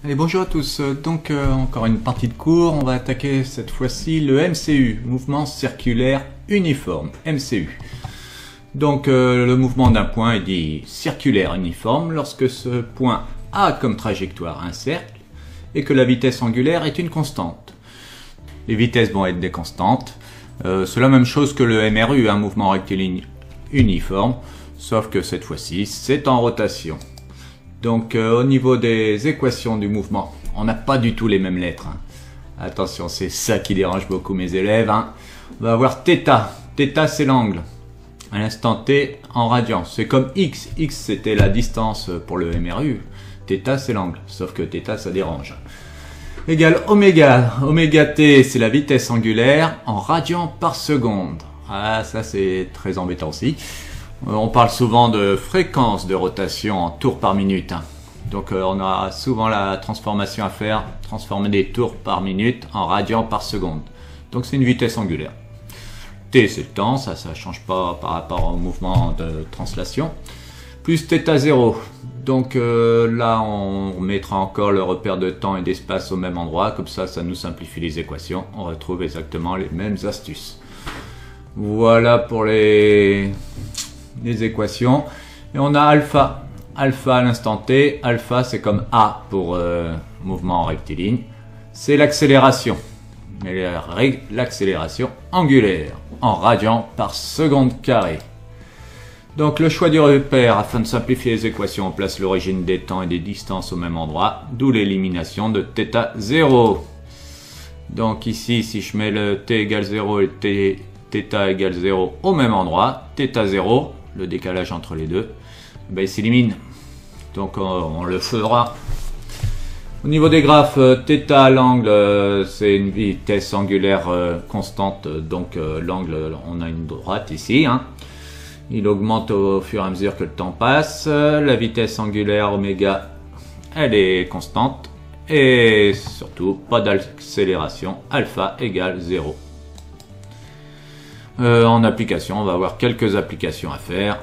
Allez, bonjour à tous. Encore une partie de cours. On va attaquer cette fois-ci le MCU, mouvement circulaire uniforme, MCU. Le mouvement d'un point est dit circulaire uniforme lorsque ce point a comme trajectoire un cercle et que la vitesse angulaire est une constante. Les vitesses vont être des constantes. C'est la même chose que le MRU, un mouvement rectiligne uniforme, sauf que cette fois-ci, c'est en rotation. Au niveau des équations du mouvement, on n'a pas du tout les mêmes lettres. Attention, c'est ça qui dérange beaucoup mes élèves. On va avoir θ. θ, c'est l'angle. À l'instant t en radians. C'est comme x. X, c'était la distance pour le MRU. θ, c'est l'angle. Sauf que θ, ça dérange. Égal oméga. Oméga t, c'est la vitesse angulaire en radians par seconde. Ah, ça, c'est très embêtant aussi. On parle souvent de fréquence de rotation en tours par minute. On a souvent la transformation à faire, transformer des tours par minute en radians par seconde. Donc c'est une vitesse angulaire. T, c'est le temps, ça ne change pas par rapport au mouvement de translation. Plus θ0. Là, on mettra encore le repère de temps et d'espace au même endroit. Comme ça nous simplifie les équations. On retrouve exactement les mêmes astuces. Voilà pour les équations. Et on a alpha. Alpha à l'instant t. Alpha, c'est comme A pour mouvement rectiligne. C'est l'accélération. Mais l'accélération angulaire en radians par seconde carrée. Donc le choix du repère, afin de simplifier les équations, on place l'origine des temps et des distances au même endroit, d'où l'élimination de θ0. Donc ici, si je mets le t égale 0 et θ égale 0 au même endroit, θ0, le décalage entre les deux, il s'élimine. Donc on le fera. Au niveau des graphes, θ, l'angle, c'est une vitesse angulaire constante. L'angle, on a une droite ici. Il augmente au fur et à mesure que le temps passe. La vitesse angulaire oméga, elle est constante. Et surtout, pas d'accélération. Alpha égale 0. En application, on va avoir quelques applications à faire.